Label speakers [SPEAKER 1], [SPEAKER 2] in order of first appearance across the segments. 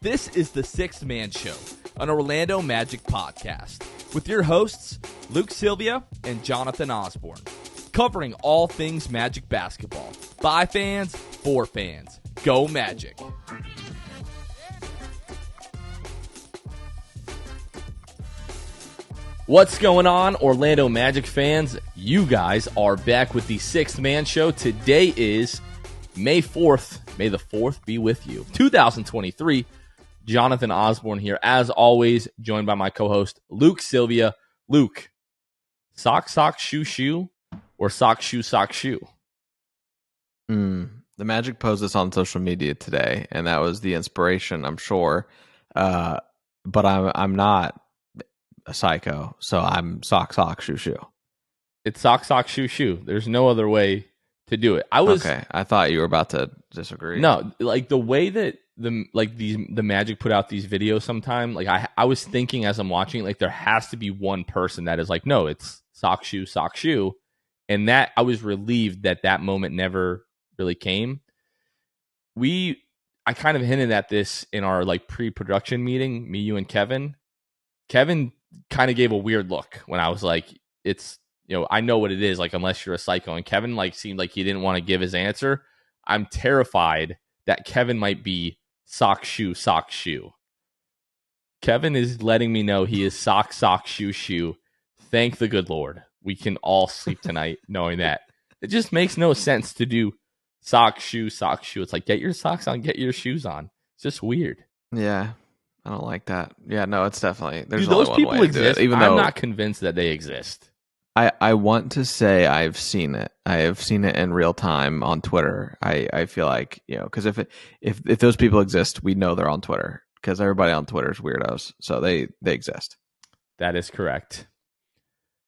[SPEAKER 1] This is the Sixth Man Show, an Orlando Magic podcast, with your hosts, Luke Sylvia and Jonathan Osborne, covering all things Magic basketball. By fans, for fans. Go Magic. What's going on, Orlando Magic fans? You guys are back with the Sixth Man Show. Today is May 4th. May the 4th be with you. 2023. Jonathan Osborne here, as always, joined by my co-host, Luke Sylvia. Luke, sock, shoe, shoe, or sock, shoe, shoe?
[SPEAKER 2] The Magic posed this on social media today, and that was the inspiration, I'm sure. But I'm not a psycho, so I'm sock, shoe, shoe.
[SPEAKER 1] It's sock, shoe, shoe. There's no other way to do it. Okay.
[SPEAKER 2] I thought you were about to disagree.
[SPEAKER 1] No, like the way that the Magic put out these videos sometime, like I was thinking as I'm watching, like there has to be one person that is like, no, it's sock, shoe. And that I was relieved that moment never really came. I kind of hinted at this in our like pre-production meeting, me, you, and Kevin. Kevin kind of gave a weird look when I was like, it's, I know what it is, like, unless you're a psycho. And Kevin like seemed like he didn't want to give his answer. I'm terrified that Kevin might be sock, shoe. Kevin is letting me know he is sock, shoe. Thank the good Lord. We can all sleep tonight knowing that. It just makes no sense to do sock, shoe. It's like, get your socks on, get your shoes on. It's just weird.
[SPEAKER 2] Yeah, I don't like that. Yeah, no, it's definitely, there's
[SPEAKER 1] Dude,
[SPEAKER 2] only
[SPEAKER 1] those
[SPEAKER 2] one
[SPEAKER 1] people
[SPEAKER 2] way
[SPEAKER 1] exist.
[SPEAKER 2] to do it, even
[SPEAKER 1] I'm
[SPEAKER 2] though
[SPEAKER 1] not convinced that they exist.
[SPEAKER 2] I want to say I've seen it. I have seen it in real time on Twitter. I feel like, because if those people exist, we know they're on Twitter, because everybody on Twitter is weirdos. So they exist.
[SPEAKER 1] That is correct.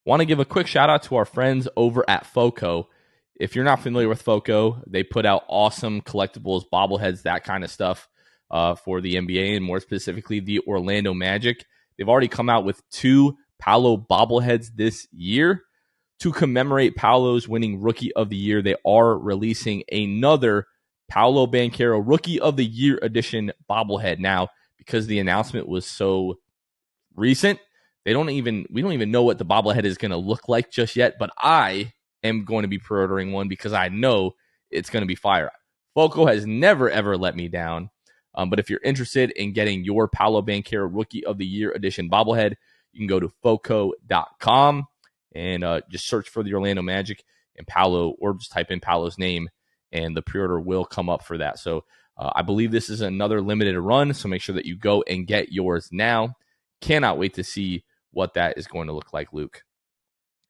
[SPEAKER 1] Want to give a quick shout out to our friends over at FOCO. If you're not familiar with FOCO, they put out awesome collectibles, bobbleheads, that kind of stuff for the NBA and more specifically the Orlando Magic. They've already come out with 2 Paolo bobbleheads this year. To commemorate Paolo's winning Rookie of the Year, they are releasing another Paolo Banchero Rookie of the Year edition bobblehead. Now, because the announcement was so recent, we don't even know what the bobblehead is going to look like just yet, but I am going to be pre-ordering one because I know it's going to be fire. Foco has never, ever let me down. But if you're interested in getting your Paolo Banchero Rookie of the Year edition bobblehead, you can go to foco.com and just search for the Orlando Magic and Paolo, or just type in Paolo's name, and the pre-order will come up for that. So I believe this is another limited run, so make sure that you go and get yours now. Cannot wait to see what that is going to look like, Luke.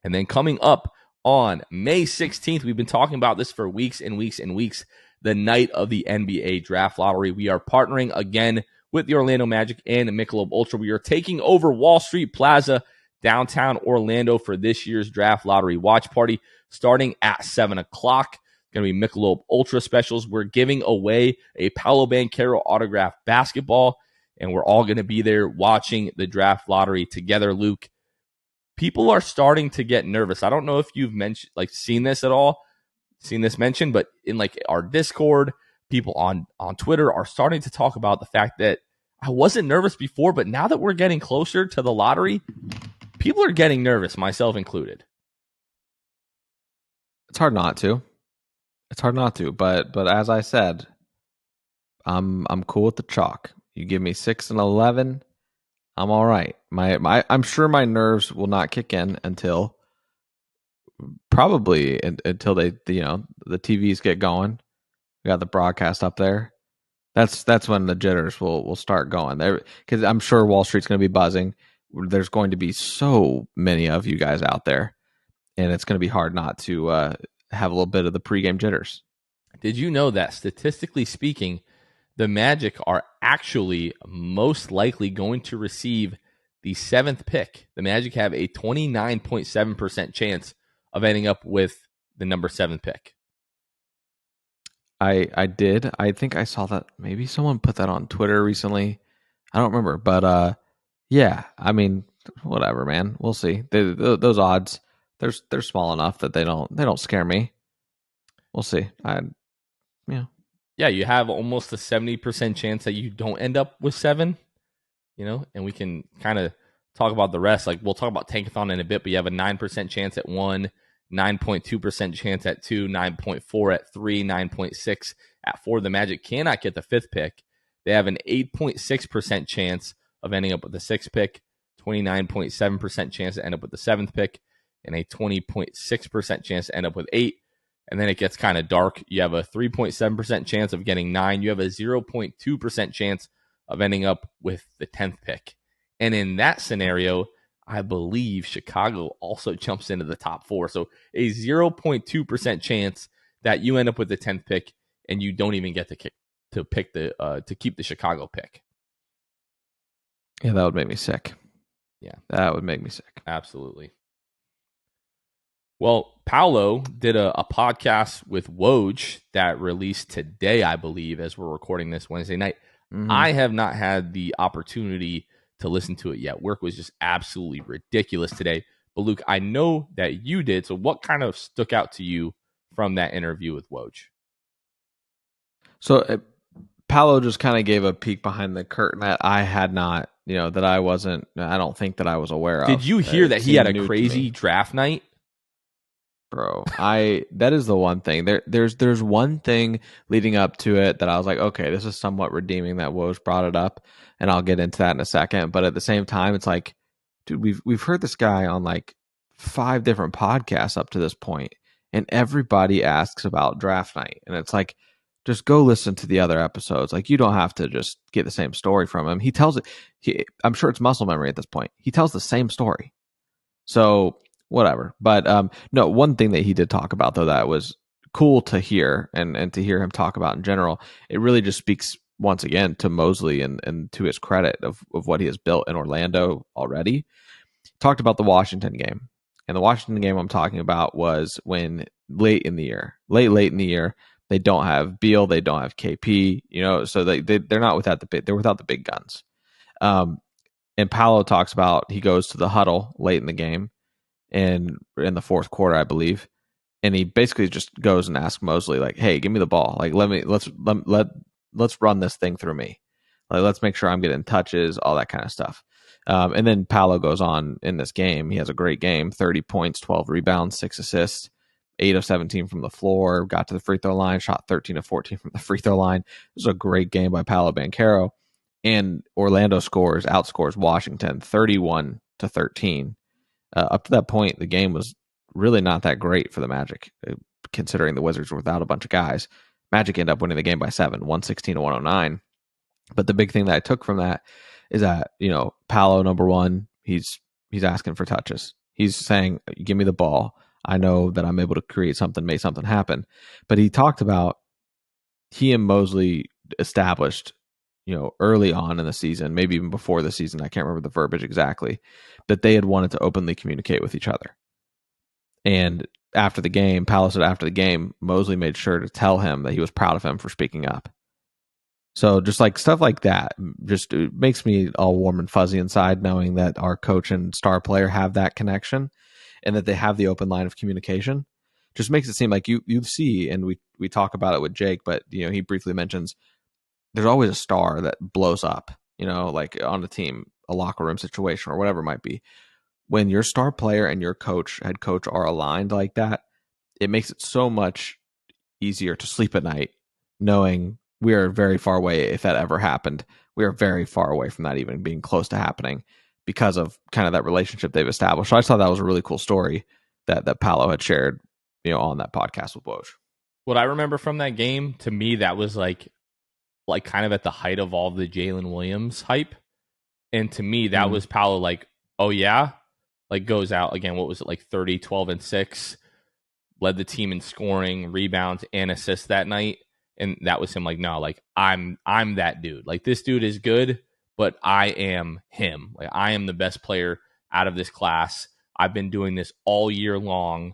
[SPEAKER 1] And then coming up on May 16th, we've been talking about this for weeks and weeks and weeks, the night of the NBA Draft Lottery. We are partnering again with the Orlando Magic and Michelob Ultra. We are taking over Wall Street Plaza, downtown Orlando, for this year's Draft Lottery watch party, starting at 7 o'clock. Going to be Michelob Ultra specials. We're giving away a Paolo Banchero autographed basketball, and we're all going to be there watching the Draft Lottery together, Luke. People are starting to get nervous. I don't know if you've seen this at all, seen this mentioned, but in like our Discord, people on Twitter are starting to talk about the fact that I wasn't nervous before, but now that we're getting closer to the lottery, people are getting nervous, myself included.
[SPEAKER 2] It's hard not to. But as I said, I'm cool with the chalk. You give me 6 and 11, I'm all right. I'm sure my nerves will not kick in until they, the TVs get going. We got the broadcast up there. That's when the jitters will start going there, because I'm sure Wall Street's going to be buzzing. There's going to be so many of you guys out there, and it's going to be hard not to have a little bit of the pregame jitters.
[SPEAKER 1] Did you know that statistically speaking, the Magic are actually most likely going to receive the 7th pick? The Magic have a 29.7% chance of ending up with the number 7 pick.
[SPEAKER 2] I did. I think I saw that. Maybe someone put that on Twitter recently. I don't remember, but yeah. I mean, whatever, man. We'll see. Those odds, they're small enough that they don't scare me. We'll see.
[SPEAKER 1] yeah, you have almost a 70% chance that you don't end up with 7, and we can kind of talk about the rest. Like, we'll talk about Tankathon in a bit, but you have a 9% chance at 1, 9.2% chance at 2, 9.4 at 3, 9.6 at 4. The Magic cannot get the 5th pick. They have an 8.6% chance of ending up with the 6th pick, 29.7% chance to end up with the 7th pick, and a 20.6% chance to end up with 8. And then it gets kind of dark. You have a 3.7% chance of getting 9. You have a 0.2% chance of ending up with the 10th pick. And in that scenario, I believe Chicago also jumps into the top 4. So a 0.2% chance that you end up with the 10th pick and you don't even get to keep the Chicago pick.
[SPEAKER 2] Yeah, that would make me sick.
[SPEAKER 1] Yeah.
[SPEAKER 2] That would make me sick.
[SPEAKER 1] Absolutely. Well, Paolo did a podcast with Woj that released today, I believe, as we're recording this Wednesday night. Mm-hmm. I have not had the opportunity to listen to it yet. Work was just absolutely ridiculous today. But Luke, I know that you did. So what kind of stuck out to you from that interview with Woj?
[SPEAKER 2] So Paolo just kind of gave a peek behind the curtain that I had not, that I don't think that I was aware of.
[SPEAKER 1] Did you hear that he had a crazy draft night?
[SPEAKER 2] Bro, that is the one thing. There's one thing leading up to it that I was like, okay, this is somewhat redeeming that Woj brought it up, and I'll get into that in a second. But at the same time, it's like, dude, we've heard this guy on like 5 different podcasts up to this point, and everybody asks about draft night, and it's like, just go listen to the other episodes. Like, you don't have to just get the same story from him. He tells it. I'm sure it's muscle memory at this point. He tells the same story. So whatever. But no, one thing that he did talk about, though, that was cool to hear and to hear him talk about in general, it really just speaks once again to Mosley and to his credit of what he has built in Orlando already. Talked about the Washington game. And the Washington game I'm talking about was when late in the year, they don't have Beal, they don't have KP, so they're not without they're without the big guns. And Paolo talks about, he goes to the huddle late in the game, in the 4th quarter, I believe, and he basically just goes and asks Mosley, like, "Hey, give me the ball. Like, let's run this thing through me. Like, let's make sure I'm getting touches, all that kind of stuff." And then Paolo goes on in this game. He has a great game: 30 points, 12 rebounds, 6 assists, 8 of 17 from the floor. Got to the free throw line, shot 13 of 14 from the free throw line. This was a great game by Paolo Banchero. And Orlando outscores Washington 31-13. Up to that point, the game was really not that great for the Magic, considering the Wizards were without a bunch of guys. Magic ended up winning the game by 7, 116-109. But the big thing that I took from that is that, Paolo, number one, he's asking for touches. He's saying, give me the ball. I know that I'm able to create something, make something happen. But he talked about he and Mosley established, early on in the season, maybe even before the season, I can't remember the verbiage exactly, that they had wanted to openly communicate with each other. And after the game, Mosley made sure to tell him that he was proud of him for speaking up. So just like stuff like that, just it makes me all warm and fuzzy inside, knowing that our coach and star player have that connection and that they have the open line of communication. Just makes it seem like you see, and we talk about it with Jake, but he briefly mentions there's always a star that blows up, like on a team, a locker room situation or whatever it might be. When your star player and your head coach are aligned like that, it makes it so much easier to sleep at night knowing we are very far away. If that ever happened, we are very far away from that even being close to happening because of kind of that relationship they've established. So I just thought that was a really cool story that Paolo had shared, on that podcast with Woj.
[SPEAKER 1] What I remember from that game, to me, that was like kind of at the height of all the Jalen Williams hype. And to me, that was Paolo like, oh yeah, like goes out again. What was it, like 30, 12, and 6? Led the team in scoring, rebounds, and assists that night. And that was him like, no, like I'm that dude. Like, this dude is good, but I am him. Like, I am the best player out of this class. I've been doing this all year long.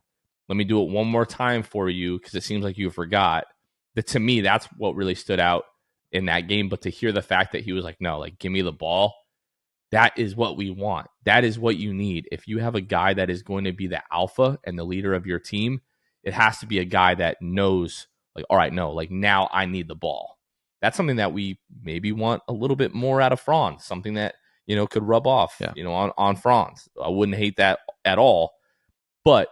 [SPEAKER 1] Let me do it one more time for you, because it seems like you forgot. But to me, that's what really stood out in that game. But to hear the fact that he was like, no, like, give me the ball, that is what we want. That is what you need. If you have a guy that is going to be the alpha and the leader of your team, it has to be a guy that knows Like, all right, no, like now I need the ball. That's something that we maybe want a little bit more out of Franz, something that, could rub off,
[SPEAKER 2] Yeah.
[SPEAKER 1] on Franz. I wouldn't hate that at all. But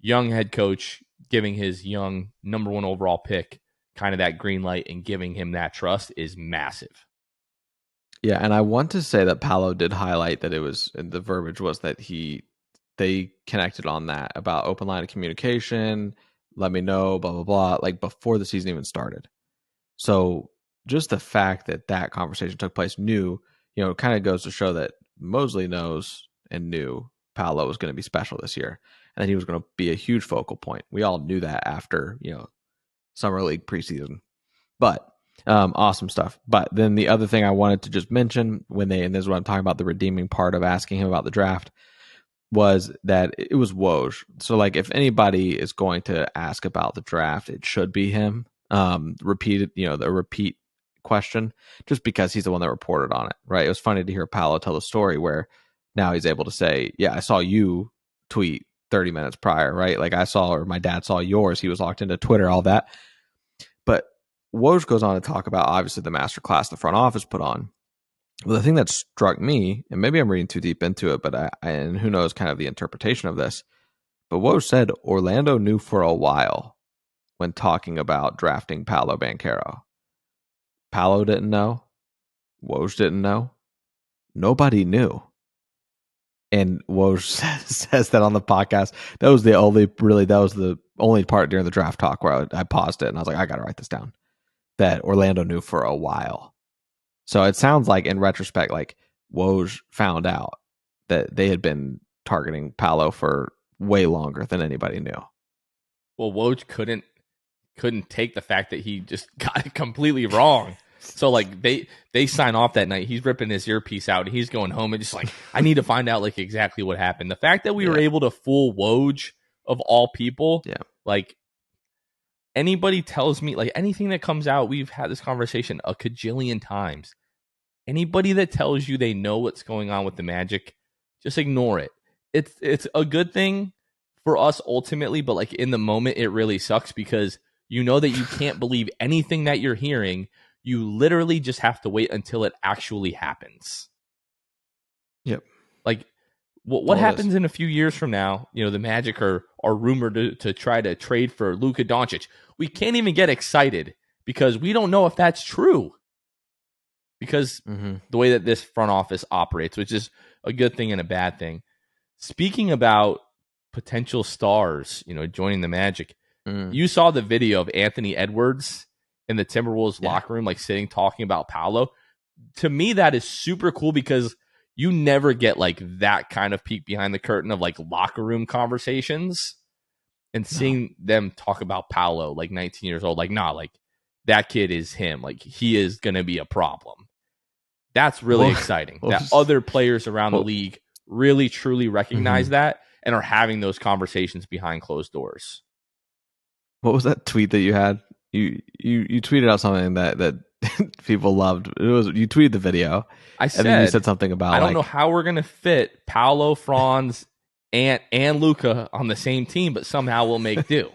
[SPEAKER 1] young head coach giving his young number 1 overall pick kind of that green light and giving him that trust is massive.
[SPEAKER 2] Yeah, and I want to say that Paolo did highlight that the verbiage was that they connected on that about open line of communication, let me know, blah, blah, blah, like before the season even started. So just the fact that conversation took place kind of goes to show that Mosley knows and knew Paolo was going to be special this year and that he was going to be a huge focal point. We all knew that after, Summer League preseason. But awesome stuff. But then the other thing I wanted to just mention and this is what I'm talking about, the redeeming part of asking him about the draft, was that it was Woj. So like if anybody is going to ask about the draft, it should be him. The repeat question, just because he's the one that reported on it, right? It was funny to hear Paolo tell the story where now he's able to say, yeah, I saw you tweet 30 minutes prior, right? Like my dad saw yours. He was locked into Twitter, all that. But Woj goes on to talk about obviously the master class the front office put on. Well, the thing that struck me, and maybe I'm reading too deep into it, but and who knows kind of the interpretation of this, but Woj said Orlando knew for a while when talking about drafting Paolo Banchero. Paolo didn't know. Woj didn't know. Nobody knew. And Woj says that on the podcast. That was the only part during the draft talk where I paused it and I was like, I got to write this down. That Orlando knew for a while. So it sounds like in retrospect, like Woj found out that they had been targeting Paolo for way longer than anybody knew.
[SPEAKER 1] Well, Woj couldn't take the fact that he just got it completely wrong. So like they sign off that night. He's ripping his earpiece out and he's going home and just like, I need to find out like exactly what happened. The fact that we were able to fool Woj of all people, like anybody tells me, like anything that comes out, we've had this conversation a cajillion times. Anybody that tells you they know what's going on with the Magic, just ignore it. It's a good thing for us ultimately, but like in the moment, it really sucks because you know that you can't believe anything that you're hearing. You literally just have to wait until it actually happens.
[SPEAKER 2] Yep.
[SPEAKER 1] Like what happens in a few years from now? The Magic are rumored to try to trade for Luka Doncic. We can't even get excited because we don't know if that's true. Because the way that this front office operates, which is a good thing and a bad thing. Speaking about potential stars, joining the Magic, you saw the video of Anthony Edwards in the Timberwolves locker room, like sitting talking about Paolo. To me, that is super cool because you never get like that kind of peek behind the curtain of like locker room conversations and seeing them talk about Paolo, like 19 years old, like, nah, like that kid is him. Like he is going to be a problem. That's really exciting that other players around the league really, truly recognize that and are having those conversations behind closed doors.
[SPEAKER 2] What was that tweet that you had? You tweeted out something that people loved. You tweeted the video.
[SPEAKER 1] And
[SPEAKER 2] then you said something about
[SPEAKER 1] I don't know how we're gonna fit Paolo, Franz, and Luka on the same team, but somehow we'll make do.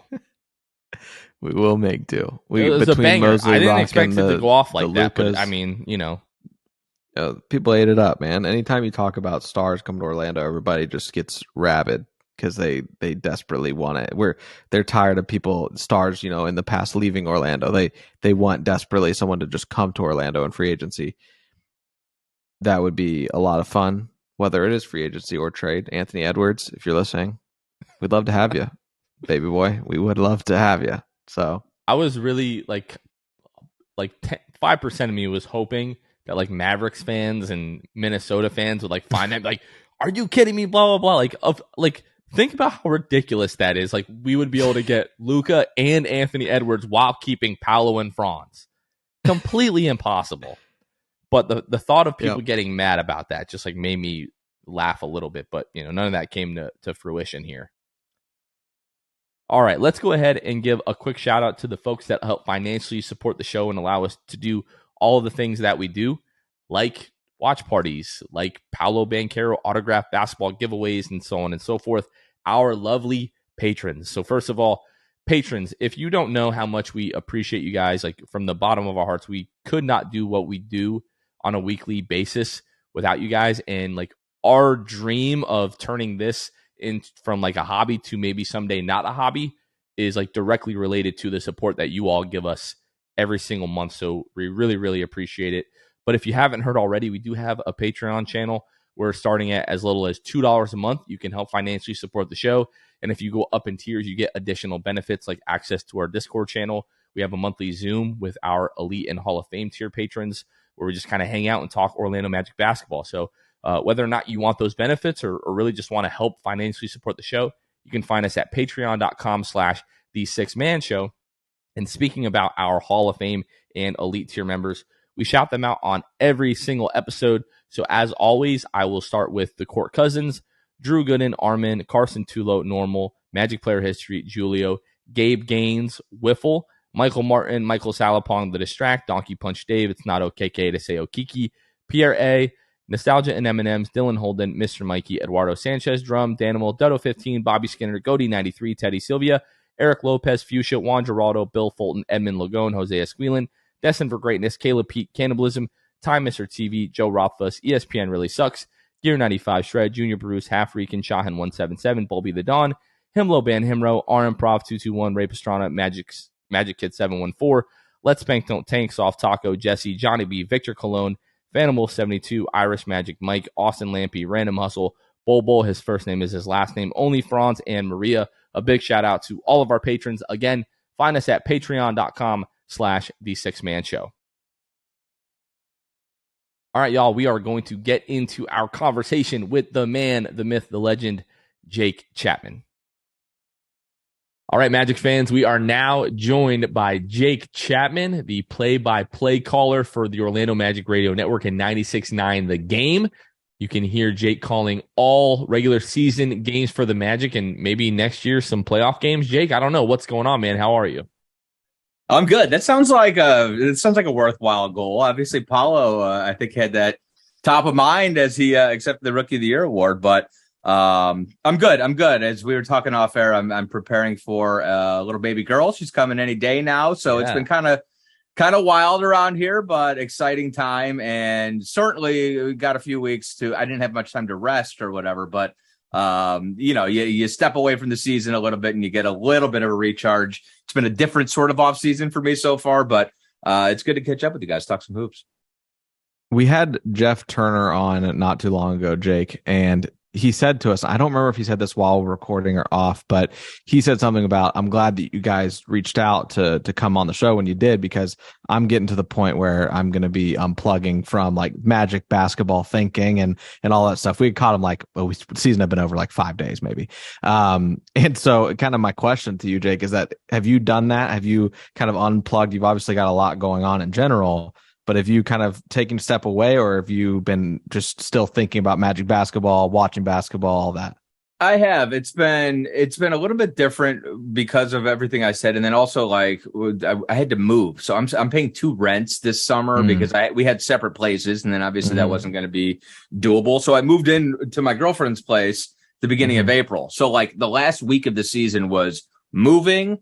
[SPEAKER 2] We will make do.
[SPEAKER 1] It was a banger. I didn't expect it to go off like that, but I mean,
[SPEAKER 2] people ate it up, man. Anytime you talk about stars coming to Orlando, everybody just gets rabid because they desperately want it. They're tired of stars, in the past leaving Orlando. They want desperately someone to just come to Orlando in free agency. That would be a lot of fun, whether it is free agency or trade. Anthony Edwards, if you're listening, we'd love to have you, baby boy. We would love to have you. So
[SPEAKER 1] I was really like 5% of me was hoping that like Mavericks fans and Minnesota fans would like find that like, are you kidding me? Blah blah blah. Think about how ridiculous that is. Like we would be able to get Luka and Anthony Edwards while keeping Paolo and Franz. Completely impossible. But the thought of people getting mad about that just like made me laugh a little bit. But none of that came to fruition here. All right, let's go ahead and give a quick shout out to the folks that help financially support the show and allow us to do all of the things that we do, like watch parties, like Paolo Banchero autographed basketball giveaways, and so on and so forth. Our lovely patrons. So first of all, patrons, if you don't know how much we appreciate you guys, like from the bottom of our hearts, we could not do what we do on a weekly basis without you guys. And like our dream of turning this in from like a hobby to maybe someday not a hobby is like directly related to the support that you all give us every single month. So we really, really appreciate it. But if you haven't heard already, we do have a Patreon channel. We're starting at as little as $2 a month. You can help financially support the show. And if you go up in tiers, you get additional benefits like access to our Discord channel. We have a monthly Zoom with our Elite and Hall of Fame tier patrons where we just kind of hang out and talk Orlando Magic basketball. So whether or not you want those benefits or really just want to help financially support the show, you can find us at patreon.com/the6man-show. And speaking about our Hall of Fame and Elite tier members, we shout them out on every single episode. So as always, I will start with the Court Cousins, Drew Gooden, Armin, Carson Tulo, Normal, Magic Player History, Julio, Gabe Gaines, Wiffle, Michael Martin, Michael Salapong, The Distract, Donkey Punch Dave, It's Not Okay to Say Okiki, Pierre A, Nostalgia and M&M's, Dylan Holden, Mr. Mikey, Eduardo Sanchez, Drum, Danimal, Dodo 15, Bobby Skinner, Goody 93, Teddy Sylvia, Eric Lopez, Fuchsia, Juan Geraldo, Bill Fulton, Edmund Lagone, Jose Esquilin, Destined for Greatness, Caleb Pete, Cannibalism, Time Mr. TV, Joe Rothfuss, ESPN Really Sucks, Gear 95 Shred, Junior Bruce, Half Reekin, Shahan 177, Bulby the Dawn, Himlo Ban Himro, R Improv 221, Ray Pastrana, Magic Kid 714, Let's Bank Don't Tank, Soft Taco, Jesse, Johnny B, Victor Cologne, Fanimal 72, Irish Magic Mike, Austin Lampy, Random Hustle, Bol, his first name is his last name, Only Franz, and Maria. A big shout out to all of our patrons. Again, find us at patreon.com/the6man-show. All right, y'all, we are going to get into our conversation with the man, the myth, the legend, Jake Chapman. All right, Magic fans, we are now joined by Jake Chapman, the play-by-play caller for the Orlando Magic Radio Network and 96.9 The Game. You can hear Jake calling all regular season games for the Magic and maybe next year some playoff games. Jake, I don't know. What's going on, man? How are you?
[SPEAKER 3] I'm good. That sounds like a worthwhile goal. Obviously, Paolo, I think, had that top of mind as he accepted the Rookie of the Year award. But I'm good. As we were talking off air, I'm preparing for a little baby girl. She's coming any day now, so It's been kind of wild around here, but exciting time. And certainly, we got a few weeks I didn't have much time to rest or whatever, but. You step away from the season a little bit and you get a little bit of a recharge. It's been a different sort of off season for me so far, but it's good to catch up with you guys, talk some hoops.
[SPEAKER 2] We had Jeff Turner on not too long ago, Jake, and he said to us, I don't remember if he said this while recording or off, but he said something about, I'm glad that you guys reached out to come on the show when you did, because I'm getting to the point where I'm going to be unplugging from like Magic basketball thinking and all that stuff. We caught him season had been over like 5 days maybe. And so kind of my question to you, Jake, is that, have you done that? Have you kind of unplugged? You've obviously got a lot going on in general, but have you kind of taken a step away, or have you been just still thinking about Magic basketball, watching basketball, all that?
[SPEAKER 3] I have. It's been a little bit different because of everything I said, and then also like I had to move, so I'm paying 2 rents this summer because we had separate places, and then obviously that wasn't going to be doable. So I moved in to my girlfriend's place the beginning of April. So like the last week of the season was moving.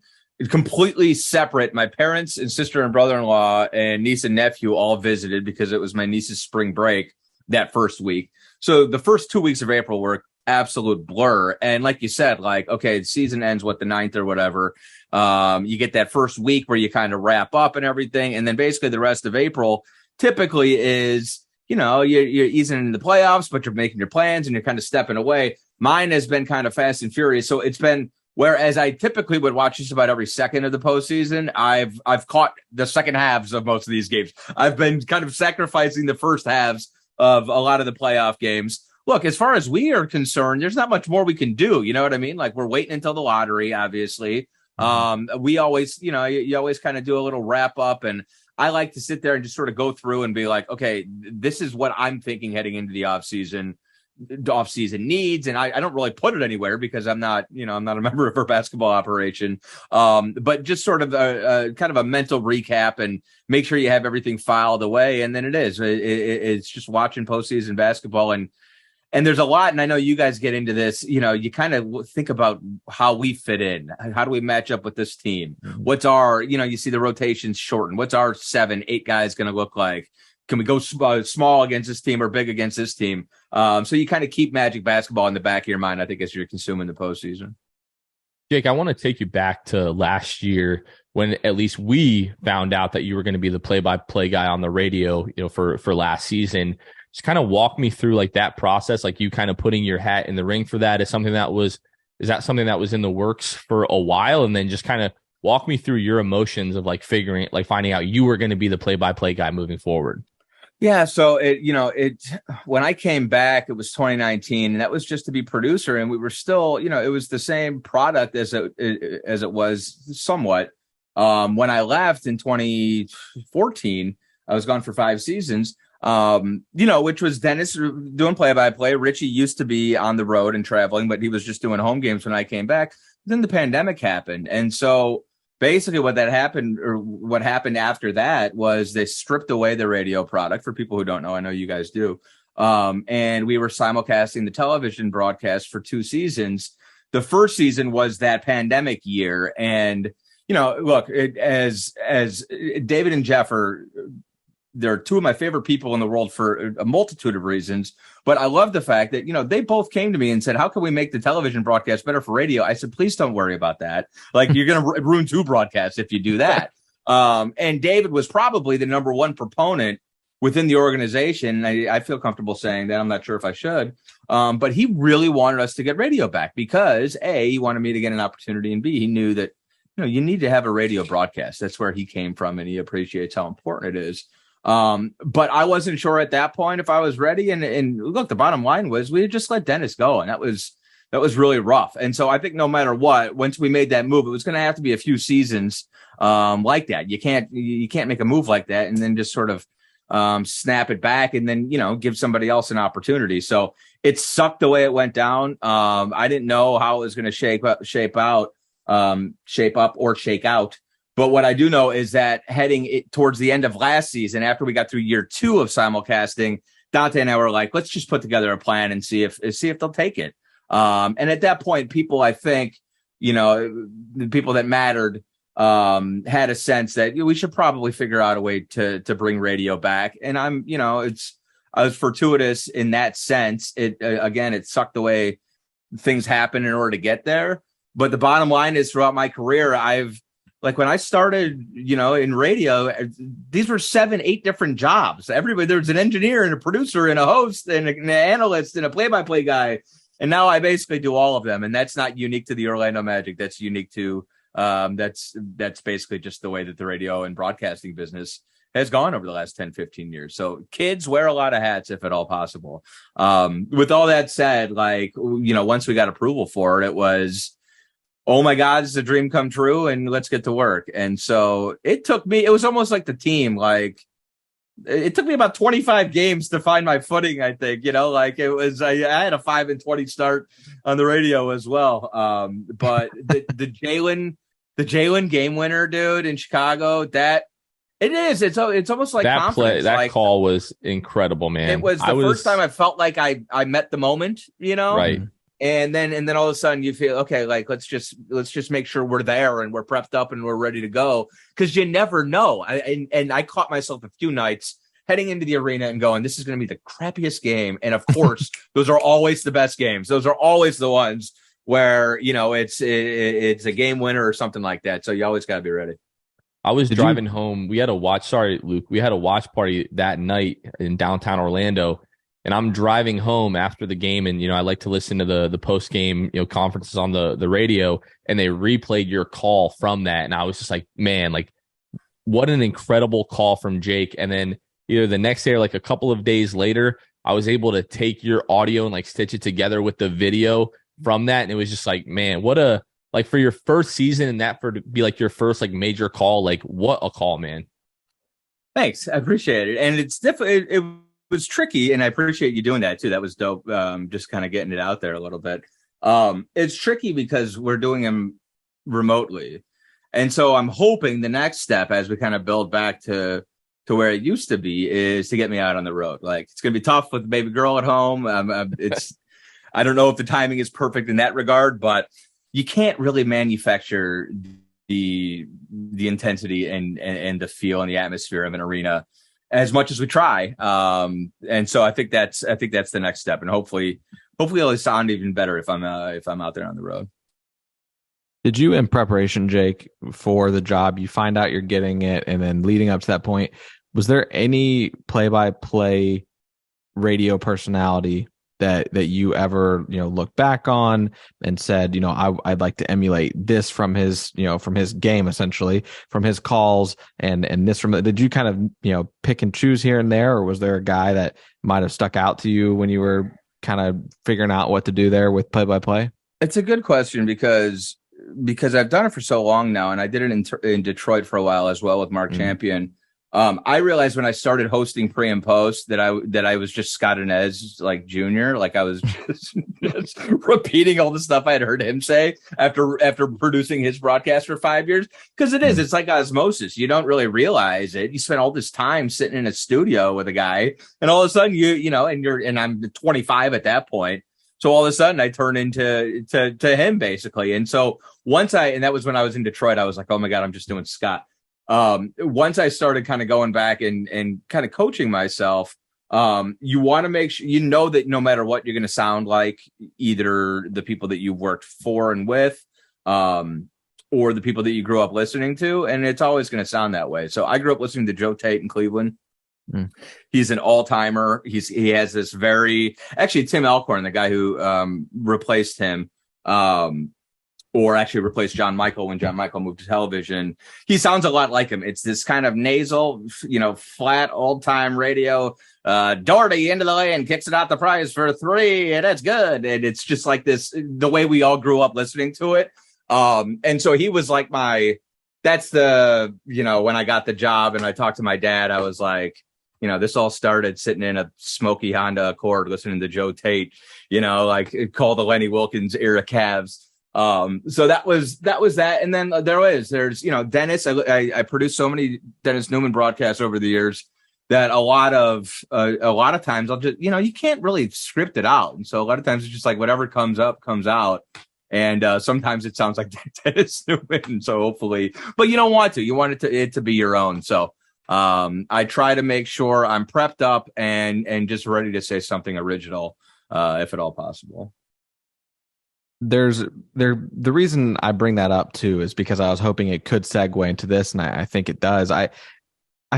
[SPEAKER 3] Completely separate. My parents and sister and brother-in-law and niece and nephew all visited because it was my niece's spring break that first week. So the first 2 weeks of April were absolute blur. And like you said, like, okay, the season ends the 9th or whatever. You get that first week where you kind of wrap up and everything. And then basically the rest of April typically is, you're easing into the playoffs, but you're making your plans and you're kind of stepping away. Mine has been kind of fast and furious. So it's been, whereas I typically would watch just about every second of the postseason, I've caught the second halves of most of these games. I've been kind of sacrificing the first halves of a lot of the playoff games. Look, as far as we are concerned, there's not much more we can do. You know what I mean? Like, we're waiting until the lottery, obviously. We always, you always kind of do a little wrap up, and I like to sit there and just sort of go through and be like, okay, this is what I'm thinking heading into the off-season needs. And I don't really put it anywhere because I'm not a member of our basketball operation. But just sort of a kind of a mental recap and make sure you have everything filed away. And then it's just watching postseason basketball. And And there's a lot, and I know you guys get into this, you kind of think about how we fit in. How do we match up with this team? What's our, you see the rotations shorten. What's our 7, 8 guys going to look like? Can we go small against this team or big against this team? So you kind of keep Magic basketball in the back of your mind, I think, as you're consuming the postseason.
[SPEAKER 1] Jake, I want to take you back to last year when at least we found out that you were going to be the play-by-play guy on the radio, for last season. Just kind of walk me through like that process, like you kind of putting your hat in the ring for that. Is that something that was in the works for a while? And then just kind of walk me through your emotions of finding out you were going to be the play-by-play guy moving forward.
[SPEAKER 3] Yeah. So when I came back, it was 2019, and that was just to be producer. And we were still, it was the same product as it was somewhat. When I left in 2014, I was gone for 5 seasons. Which was Dennis doing play-by-play. Richie used to be on the road and traveling, but he was just doing home games when I came back. Then the pandemic happened. And so basically what happened after that was they stripped away the radio product. For people who don't know, I know you guys do. And we were simulcasting the television broadcast for 2 seasons. The first season was that pandemic year. And, look, as David and Jeff they're 2 of my favorite people in the world for a multitude of reasons. But I love the fact that, they both came to me and said, how can we make the television broadcast better for radio? I said, please don't worry about that. Like, you're going to ruin 2 broadcasts if you do that. And David was probably the number 1 proponent within the organization. I feel comfortable saying that. I'm not sure if I should. But he really wanted us to get radio back because A, he wanted me to get an opportunity, and B, he knew that, you need to have a radio broadcast. That's where he came from, and he appreciates how important it is. But I wasn't sure at that point if I was ready. And look, the bottom line was we just let Dennis go. And that was really rough. And so I think no matter what, once we made that move, it was going to have to be a few seasons, like that. You can't make a move like that and then just sort of, snap it back and then, give somebody else an opportunity. So it sucked the way it went down. I didn't know how it was going to shape up or shake out. But what I do know is that heading towards the end of last season, after we got through year 2 of simulcasting, Dante and I were like, let's just put together a plan and see if they'll take it. And at that point, people, I think, the people that mattered had a sense that we should probably figure out a way to bring radio back. And I was fortuitous in that sense. It sucked the way things happen in order to get there. But the bottom line is throughout my career, when I started, in radio, these were 7, 8 different jobs. Everybody, there was an engineer and a producer and a host and an analyst and a play-by-play guy. And now I basically do all of them. And that's not unique to the Orlando Magic. That's unique to, that's basically just the way that the radio and broadcasting business has gone over the last 10, 15 years. So kids wear a lot of hats if at all possible. With all that said, once we got approval for it, it was, oh my God, it's a dream come true and let's get to work. And so it was almost like the team, it took me about 25 games to find my footing. I think, I had a 5-20 start on the radio as well. But the Jalen game winner, dude, in Chicago, it's almost like
[SPEAKER 1] that
[SPEAKER 3] confidence.
[SPEAKER 1] That call was incredible, man.
[SPEAKER 3] It was the first time I felt like I met the moment,
[SPEAKER 1] Right.
[SPEAKER 3] And then all of a sudden you feel, okay, let's just make sure we're there and we're prepped up and we're ready to go. Cause you never know. And I caught myself a few nights heading into the arena and going, this is going to be the crappiest game. And of course, those are always the best games. Those are always the ones where, it's a game winner or something like that. So you always got to be ready.
[SPEAKER 1] I was driving home. We had a watch party that night in downtown Orlando. And I'm driving home after the game, and I like to listen to the post game conferences on the radio, and they replayed your call from that, and I was just like, man, what an incredible call from Jake. And then either the next day or a couple of days later, I was able to take your audio and stitch it together with the video from that, and it was just man, what a for your first season and that for to be your first major call, what a call, man.
[SPEAKER 3] Thanks, I appreciate it, and it's different. It was tricky, and I appreciate you doing that too. That was dope. Just kind of getting it out there a little bit. It's tricky because we're doing them remotely, and so I'm hoping the next step as we kind of build back to to where it used to be is to get me out on the road. Like, it's going to be tough with the baby girl at home. I don't know if the timing is perfect in that regard, but you can't really manufacture the intensity and the feel and the atmosphere of an arena as much as we try. And so I think that's the next step. And hopefully it'll sound even better if I'm out there on the road.
[SPEAKER 2] Did you, in preparation, Jake, for the job, you find out you're getting it, and then leading up to that point, was there any play-by-play radio personality that you ever, look back on and said, I'd like to emulate this from his game, essentially, from his calls, and this from? Did you kind of, pick and choose here and there, or was there a guy that might have stuck out to you when you were kind of figuring out what to do there with play-by-play?
[SPEAKER 3] It's a good question because I've done it for so long now, and I did it in Detroit for a while as well with Mark Champion. I realized when I started hosting pre and post that I was just Scott Inez, like Junior. Like, I was just repeating all the stuff I had heard him say after producing his broadcast for 5 years. Because it's like osmosis. You don't really realize it. You spend all this time sitting in a studio with a guy, and all of a sudden and I'm 25 at that point. So all of a sudden I turn into him basically. And so and that was when I was in Detroit, I was like, oh my God, I'm just doing Scott. Once I started kind of going back and kind of coaching myself, you want to make sure, that no matter what, you're going to sound like either the people that you worked for and with, or the people that you grew up listening to. And it's always going to sound that way. So I grew up listening to Joe Tate in Cleveland. He's an all-timer. He has this actually Tim Alcorn, the guy who replaced him, or actually replaced John Michael when John Michael moved to television. He sounds a lot like him. It's this kind of nasal, flat old-time radio. Doherty into the lane, kicks it out the prize for 3, and that's good. And it's just like this, the way we all grew up listening to it. And so he was like that's the, when I got the job and I talked to my dad, I was like, this all started sitting in a smoky Honda Accord, listening to Joe Tate, like call the Lenny Wilkens era Cavs. So that was that. And then there's Dennis. I produced so many Dennis Newman broadcasts over the years that a lot of times I'll just, you can't really script it out. And so a lot of times it's just like whatever comes out. And sometimes it sounds like Dennis Newman. So hopefully, but you don't want to. You want it to be your own. So I try to make sure I'm prepped up and just ready to say something original, if at all possible.
[SPEAKER 2] The reason I bring that up too is because I was hoping it could segue into this, and I think it does. I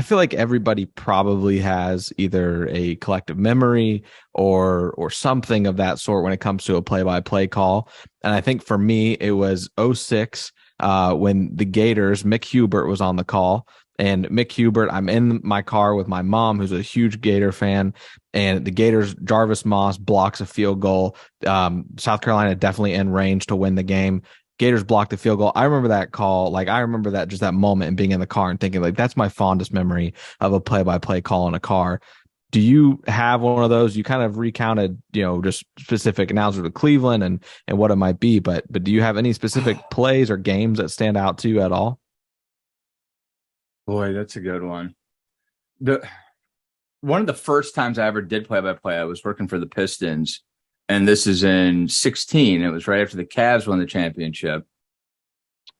[SPEAKER 2] feel like everybody probably has either a collective memory or something of that sort when it comes to a play-by-play call. And I think for me, it was 2006 when the Gators, Mick Hubert was on the call. And Mick Hubert, I'm in my car with my mom, who's a huge Gator fan, and the Gators, Jarvis Moss blocks a field goal. South Carolina definitely in range to win the game. Gators blocked the field goal. I remember that call. Like, I remember that moment and being in the car and thinking, like, that's my fondest memory of a play-by-play call in a car. Do you have one of those? You kind of recounted, just specific announcers of Cleveland and what it might be, but do you have any specific plays or games that stand out to you at all?
[SPEAKER 3] Boy, that's a good one. One of the first times I ever did play-by-play, I was working for the Pistons, and this is in 2016. It was right after the Cavs won the championship.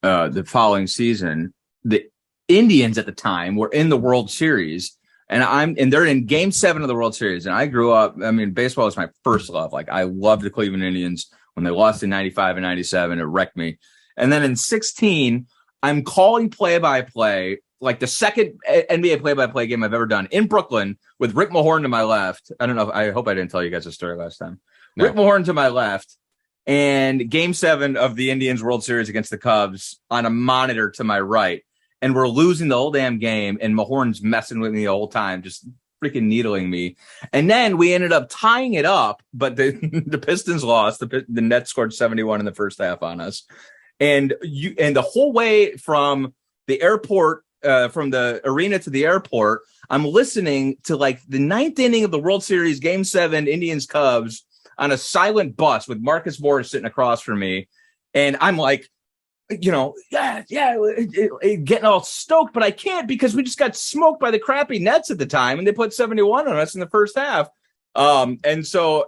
[SPEAKER 3] The following season, the Indians at the time were in the World Series, and they're in Game 7 of the World Series. And I grew up. I mean, baseball was my first love. Like, I loved the Cleveland Indians when they lost in '95 and '97. It wrecked me. And then in 2016, I'm calling play-by-play. Like the second NBA play-by-play game I've ever done in Brooklyn with Rick Mahorn to my left. I don't know. I hope I didn't tell you guys a story last time. No. Rick Mahorn to my left, and Game 7 of the Indians World Series against the Cubs on a monitor to my right. And we're losing the whole damn game, and Mahorn's messing with me the whole time, just freaking needling me. And then we ended up tying it up, but the Pistons lost. The Nets scored 71 in the first half on us. And the whole way from the airport, from the arena to the airport, I'm listening to like the 9th inning of the World Series, Game 7, Indians Cubs, on a silent bus with Marcus Morris sitting across from me. And I'm like, getting all stoked, but I can't because we just got smoked by the crappy Nets at the time, and they put 71 on us in the first half. And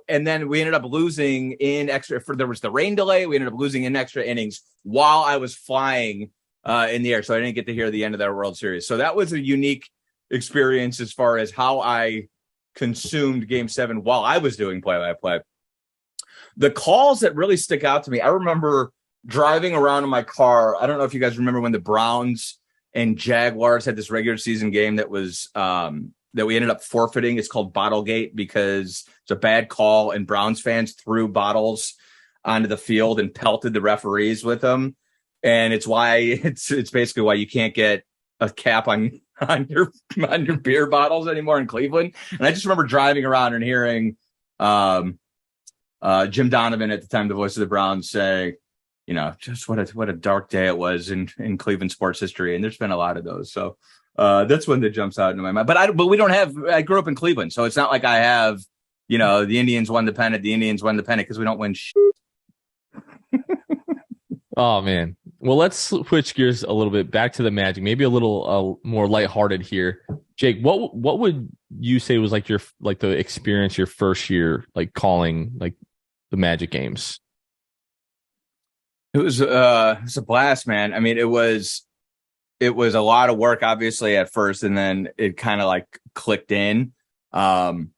[SPEAKER 3] then we ended up losing in extra. There was the rain delay. We ended up losing in extra innings while I was flying in the air, so I didn't get to hear the end of that World Series. So that was a unique experience as far as how I consumed Game 7 while I was doing play-by-play. The calls that really stick out to me, I remember driving around in my car. I don't know if you guys remember when the Browns and Jaguars had this regular season game that was that we ended up forfeiting. It's called Bottlegate because it's a bad call and Browns fans threw bottles onto the field and pelted the referees with them. And it's basically why you can't get a cap on your beer bottles anymore in Cleveland. And I just remember driving around and hearing Jim Donovan at the time, the voice of the Browns, say, just what a dark day it was in Cleveland sports history. And there's been a lot of those. So that's one that jumps out into my mind. But I grew up in Cleveland, so it's not like I have, the Indians won the pennant because we don't win shit.
[SPEAKER 1] Oh man. Well, let's switch gears a little bit back to the Magic, maybe a little more lighthearted here. Jake, what would you say was like the experience your first year, like calling like the Magic games?
[SPEAKER 3] It was a blast, man. I mean, it was a lot of work, obviously, at first, and then it kind of like clicked in. And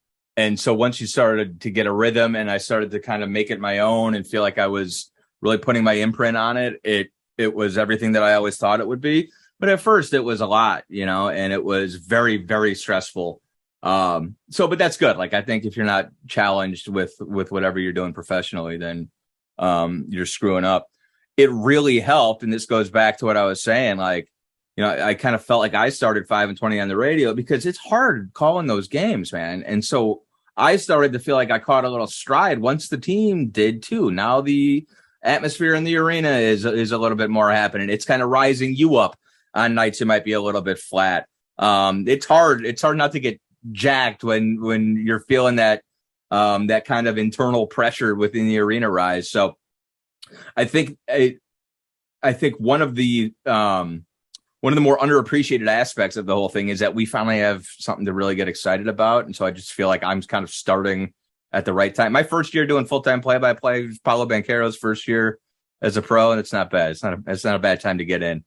[SPEAKER 3] so once you started to get a rhythm and I started to kind of make it my own and feel like I was really putting my imprint on it, it was everything that I always thought it would be. But at first it was a lot, and it was very, very stressful. But that's good. Like, I think if you're not challenged with whatever you're doing professionally, then you're screwing up. It really helped. And this goes back to what I was saying. Like, I kind of felt like I started 5 and 20 on the radio because it's hard calling those games, man. And so I started to feel like I caught a little stride once the team did too. Now the atmosphere in the arena is a little bit more happening. It's kind of rising you up on nights it might be a little bit flat. It's hard not to get jacked when you're feeling that kind of internal pressure within the arena rise. So I think one of the more underappreciated aspects of the whole thing is that we finally have something to really get excited about. And so I just feel like I'm kind of starting at the right time. My first year doing full-time play-by-play was Paolo Banchero's first year as a pro, and it's not bad. It's not a bad time to get in.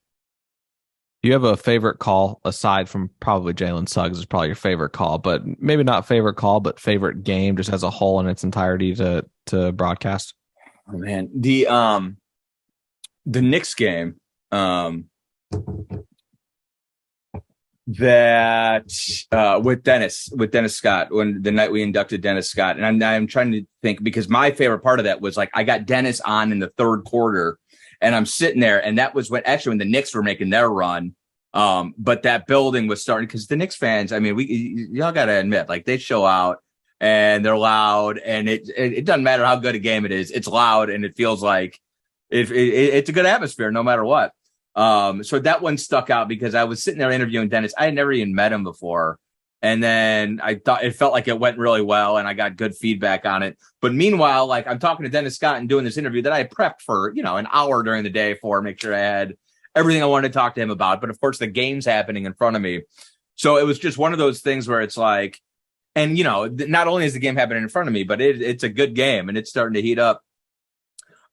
[SPEAKER 2] Do you have a favorite call aside from probably Jalen Suggs is probably your favorite call, but maybe not favorite call, but favorite game just as a whole in its entirety to broadcast?
[SPEAKER 3] Oh man, the Knicks game that with Dennis Scott, when the night we inducted Dennis Scott, and I'm trying to think because my favorite part of that was like I got Dennis on in the third quarter. And I'm sitting there, and that was when the Knicks were making their run. But that building was starting because the Knicks fans, I mean, y'all got to admit, like they show out and they're loud, and it doesn't matter how good a game it is. It's loud, and it feels like it's a good atmosphere no matter what. So that one stuck out because I was sitting there interviewing Dennis. I had never even met him before. And then I thought it felt like it went really well and I got good feedback on it. But meanwhile, like I'm talking to Dennis Scott and doing this interview that I had prepped for, an hour during the day make sure I had everything I wanted to talk to him about. But of course, the game's happening in front of me. So it was just one of those things where it's like, and not only is the game happening in front of me, but it's a good game and it's starting to heat up.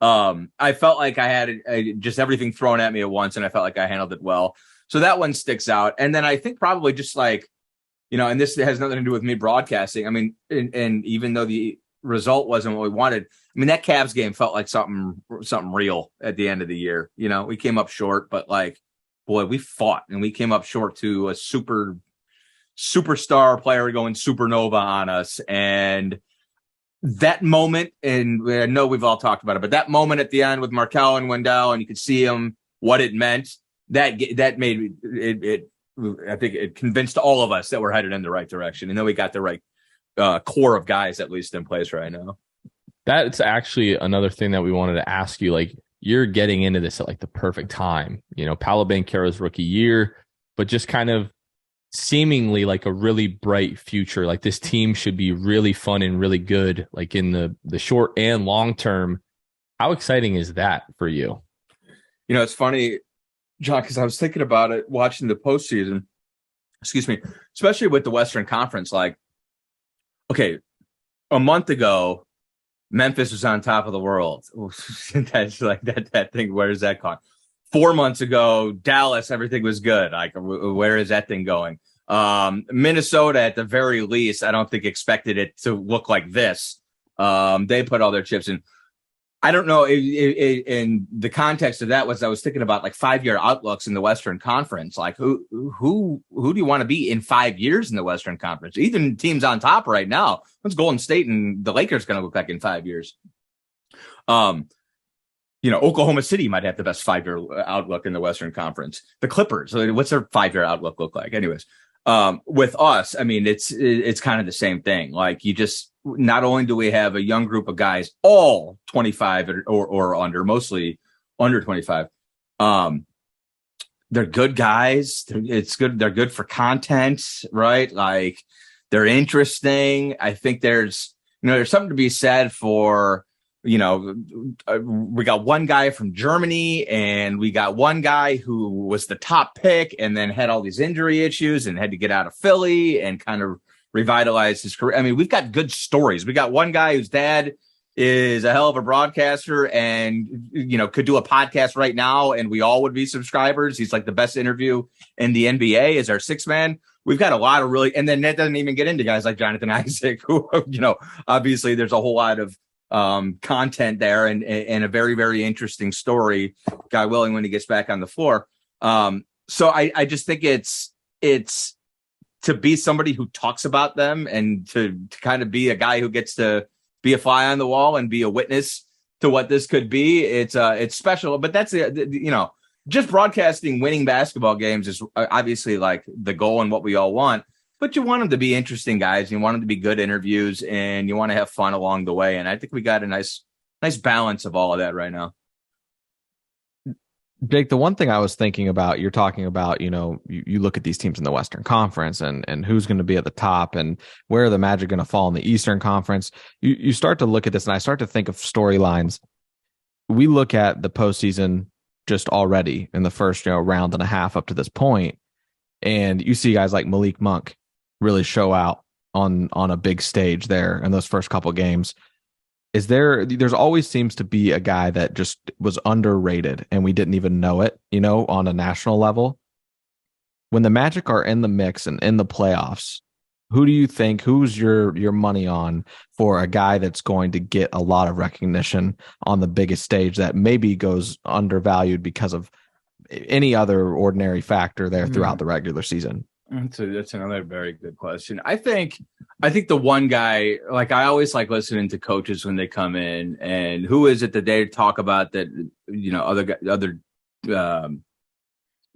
[SPEAKER 3] I felt like I had just everything thrown at me at once and I felt like I handled it well. So that one sticks out. And then I think probably just like, and this has nothing to do with me broadcasting. I mean, and even though the result wasn't what we wanted, I mean, that Cavs game felt like something real at the end of the year. We came up short, but like, boy, we fought and we came up short to a superstar player going supernova on us. And that moment, and I know we've all talked about it, but that moment at the end with Markelle and Wendell, and you could see him, what it meant, that made it I think it convinced all of us that we're headed in the right direction. And then we got the right core of guys, at least in place right now.
[SPEAKER 1] That's actually another thing that we wanted to ask you. Like, you're getting into this at like the perfect time. Paolo Banchero's rookie year, but just kind of seemingly like a really bright future. Like this team should be really fun and really good, like in the short and long term. How exciting is that for you?
[SPEAKER 3] It's funny, John, because I was thinking about it watching the postseason. Excuse me, especially with the Western Conference. Like, okay, a month ago, Memphis was on top of the world. That's like that thing. Where is that gone? 4 months ago, Dallas, everything was good. Like, where is that thing going? Minnesota, at the very least, I don't think expected it to look like this. They put all their chips in. I don't know. In the context of that was I was thinking about like 5-year outlooks in the Western Conference. Like who do you want to be in 5 years in the Western Conference? Even teams on top right now. What's Golden State and the Lakers going to look like in 5 years? Oklahoma City might have the best 5-year outlook in the Western Conference. The Clippers, what's their 5-year outlook look like? Anyways, with us, I mean, it's kind of the same thing. Like not only do we have a young group of guys, all 25 or under, mostly under 25. They're good guys. It's good. They're good for content, right? Like they're interesting. I think there's something to be said for, we got one guy from Germany and we got one guy who was the top pick and then had all these injury issues and had to get out of Philly and kind of revitalize his career. I mean, we've got good stories. We got one guy whose dad is a hell of a broadcaster and, could do a podcast right now and we all would be subscribers. He's like the best interview in the NBA as our sixth man. We've got a lot of and then that doesn't even get into guys like Jonathan Isaac, who, obviously there's a whole lot of content there and a very, very interesting story, God willing, when he gets back on the floor. So I just think it's to be somebody who talks about them and to kind of be a guy who gets to be a fly on the wall and be a witness to what this could be. It's special, but that's just broadcasting winning basketball games is obviously like the goal and what we all want, but you want them to be interesting guys. You want them to be good interviews and you want to have fun along the way. And I think we got a nice balance of all of that right now.
[SPEAKER 2] Jake, the one thing I was thinking about, you're talking about, you look at these teams in the Western Conference and who's going to be at the top and where are the Magic going to fall in the Eastern Conference. You start to look at this and I start to think of storylines. We look at the postseason just already in the first round and a half up to this point, and you see guys like Malik Monk really show out on a big stage there in those first couple games. There's always seems to be a guy that just was underrated and we didn't even know it, on a national level. When the Magic are in the mix and in the playoffs, who do you think, who's your money on for a guy that's going to get a lot of recognition on the biggest stage that maybe goes undervalued because of any other ordinary factor there throughout the regular season?
[SPEAKER 3] That's another very good question. I think the one guy, like I always like listening to coaches when they come in, and who is it that they talk about that other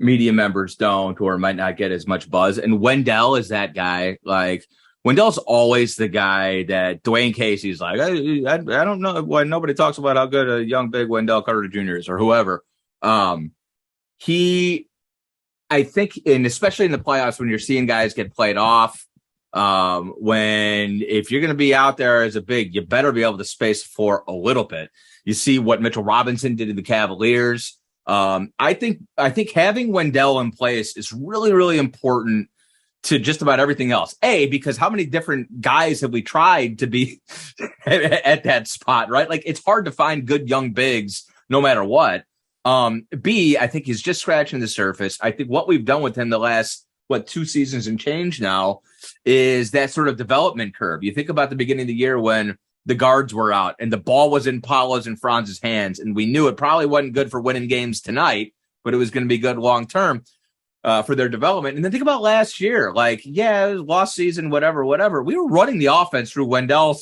[SPEAKER 3] media members don't or might not get as much buzz. And Wendell is that guy. Like Wendell's always the guy that Dwayne Casey's like, I don't know why nobody talks about how good a young big Wendell Carter Jr. is or whoever. I think, and especially in the playoffs, when you're seeing guys get played off, if you're going to be out there as a big, you better be able to space for a little bit. You see what Mitchell Robinson did to the Cavaliers. I think having Wendell in place is really, really important to just about everything else. A, because how many different guys have we tried to be at that spot, right? Like it's hard to find good young bigs no matter what. B, I think he's just scratching the surface. I think what we've done with him the last, 2 seasons and change now is that sort of development curve. You think about the beginning of the year when the guards were out and the ball was in Paolo's and Franz's hands, and we knew it probably wasn't good for winning games tonight, but it was going to be good long-term for their development. And then think about last year, it was lost season, whatever. We were running the offense through Wendell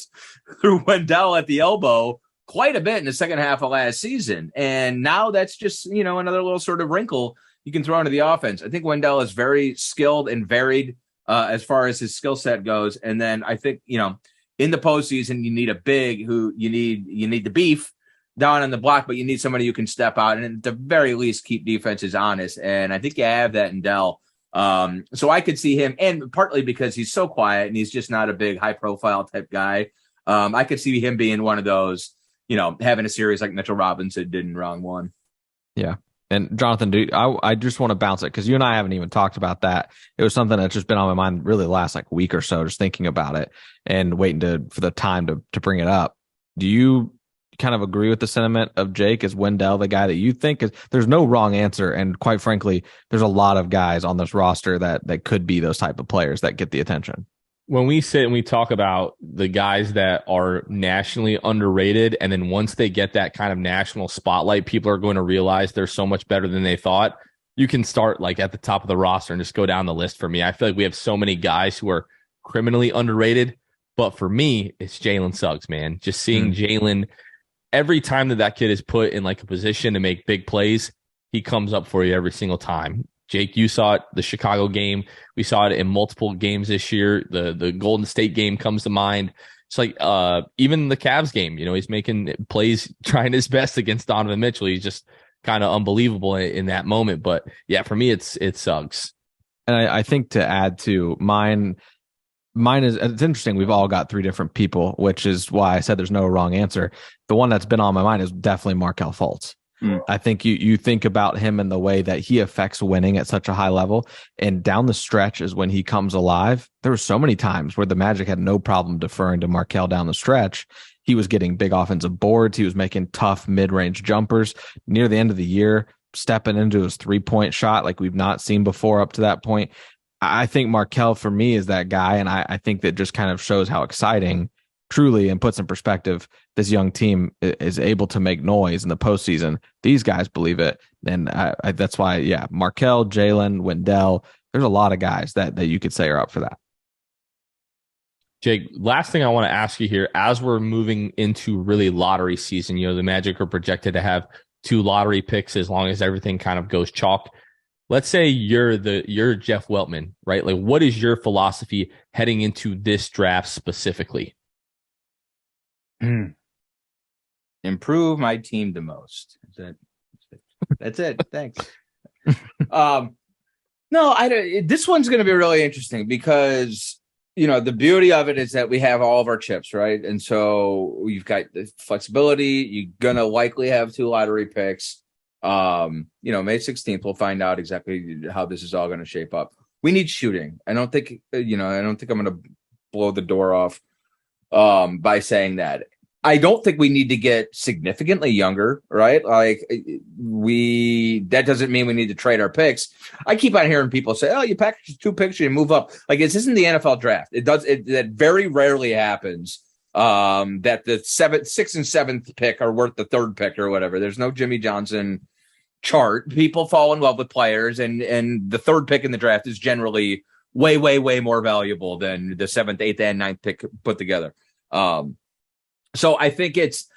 [SPEAKER 3] at the elbow quite a bit in the second half of last season. And now that's just, another little sort of wrinkle you can throw into the offense. I think Wendell is very skilled and varied as far as his skill set goes. And then I think, in the postseason, you need a big who you need the beef down on the block, but you need somebody who can step out and at the very least keep defenses honest. And I think you have that in Dell. So I could see him, and partly because he's so quiet and he's just not a big high profile type guy. I could see him being one of those, having a series like Mitchell Robinson did in round one.
[SPEAKER 2] Yeah. And Jonathan, I just want to bounce it because you and I haven't even talked about that. It was something that's just been on my mind really the last like week or so, just thinking about it and waiting for the time to bring it up. Do you kind of agree with the sentiment of Jake? Is Wendell the guy that you think is? There's no wrong answer, and quite frankly, there's a lot of guys on this roster that could be those type of players that get the attention.
[SPEAKER 1] When we sit and we talk about the guys that are nationally underrated, and then once they get that kind of national spotlight, people are going to realize they're so much better than they thought. You can start like at the top of the roster and just go down the list for me. I feel like we have so many guys who are criminally underrated, but for me, it's Jalen Suggs, man. Just seeing Jalen every time that kid is put in like a position to make big plays, he comes up for you every single time. Jake, you saw it, the Chicago game. We saw it in multiple games this year. The Golden State game comes to mind. It's like even the Cavs game, he's making plays, trying his best against Donovan Mitchell. He's just kind of unbelievable in that moment. But yeah, for me, it's Suggs.
[SPEAKER 2] And I think to add to mine is, it's interesting. We've all got three different people, which is why I said there's no wrong answer. The one that's been on my mind is definitely Markelle Fultz. I think you think about him in the way that he affects winning at such a high level, and down the stretch is when he comes alive. There were so many times where the Magic had no problem deferring to Markelle down the stretch. He was getting big offensive boards. He was making tough mid-range jumpers near the end of the year, stepping into his 3-point shot like we've not seen before up to that point. I think Markelle for me is that guy, and I think that just kind of shows how exciting, truly, and puts in perspective, this young team is able to make noise in the postseason. These guys believe it, and that's why, yeah, Markelle, Jalen, Wendell, there's a lot of guys that you could say are up for that.
[SPEAKER 1] Jake, last thing I want to ask you here, as we're moving into really lottery season, the Magic are projected to have 2 lottery picks as long as everything kind of goes chalk. Let's say you're Jeff Weltman, right? Like, what is your philosophy heading into this draft specifically?
[SPEAKER 3] Improve my team the most. That's it. Thanks. No, this one's going to be really interesting because, the beauty of it is that we have all of our chips, right? And so you've got the flexibility. You're going to likely have 2 lottery picks. May 16th, we'll find out exactly how this is all going to shape up. We need shooting. I don't think I'm going to blow the door off by saying that. I don't think we need to get significantly younger, right? Like that doesn't mean we need to trade our picks. I keep on hearing people say, "Oh, you package 2 picks, you move up." Like this isn't the NFL draft. That very rarely happens. That the 6th and 7th pick are worth the 3rd pick or whatever. There's no Jimmy Johnson chart. People fall in love with players, and the 3rd pick in the draft is generally way, way, way more valuable than the 7th, 8th, and 9th pick put together. So I think there's